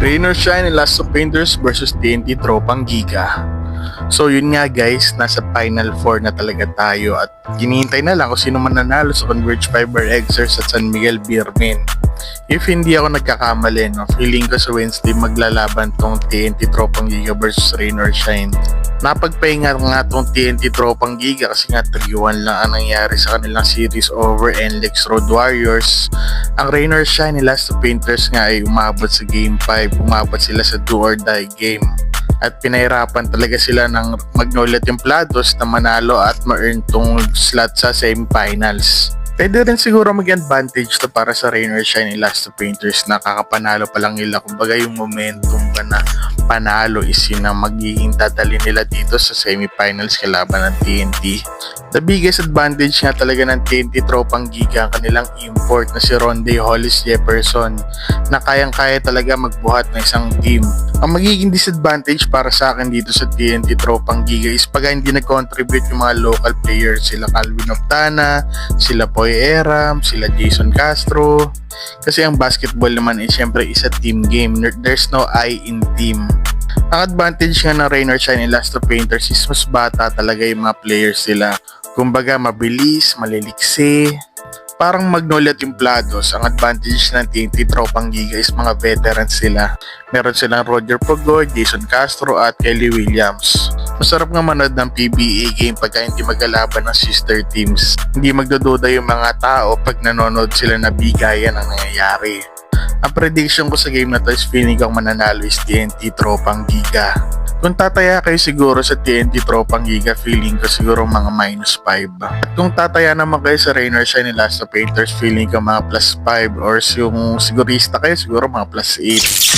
Rain or Shine and Last of Painters versus TNT Tropang Giga. So yun nga guys, nasa Final 4 na talaga tayo at hinihintay na lang kung sino man nanalo sa Converge Fiber Exers at San Miguel Beermin. If hindi ako nagkakamali, no, feeling ko sa Wednesday maglalaban tong TNT Tropang Giga versus Rain or Shine. Napagpahinga nga tong TNT Tropang Giga kasi nga 3-1 lang ang nangyari sa kanilang series over NLEX Road Warriors. Ang Rain or Shine ni Last of Painters nga ay umabot sa Game 5, umabot sila sa do or die game. At pinahirapan talaga sila ng Magnolia Templados na manalo at ma-earn tong slot sa semifinals. Pwede rin siguro mag-advantage to para sa Rain or Shine ni Last of Painters na kakapanalo pa lang nila. Kumbaga yung momentum ba na panalo is yun ang magiging dadali nila dito sa semifinals kalaban ng TNT. The biggest advantage nga talaga ng TNT Tropang Giga ang kanilang import na si Ronde Hollis Jefferson na kayang-kaya talaga magbuhat ng isang team. Ang magiging disadvantage para sa akin dito sa TNT Tropang Giga is pag hindi nag-contribute yung mga local players, sila Calvin Optana, sila Poy Eram, sila Jason Castro. Kasi ang basketball naman ay syempre is a team game. There's no I in team. Ang advantage nga ng Rain or Shine and Last of Painters is mas bata talaga yung mga players sila. Kumbaga mabilis, maliliksi. Parang Magnolia Templados, ang advantage ng TNT Tropang Giga is mga veterans sila. Meron silang Roger Pogod, Jason Castro at Kelly Williams. Masarap nga manood ng PBA game pagka hindi magkalaban ng sister teams. Hindi magdududa yung mga tao pag nanonood sila na bigayan ang nangyayari. Ang prediction ko sa game na to is feeling kong mananalo is TNT Tropang Giga. Kung tataya kayo siguro sa TNT Tropang Giga, feeling ko siguro mga -5. At kung tataya naman kayo sa Rain or Shine ni Last of Painters, feeling ko mga +5 or yung sigurista kayo siguro mga +8.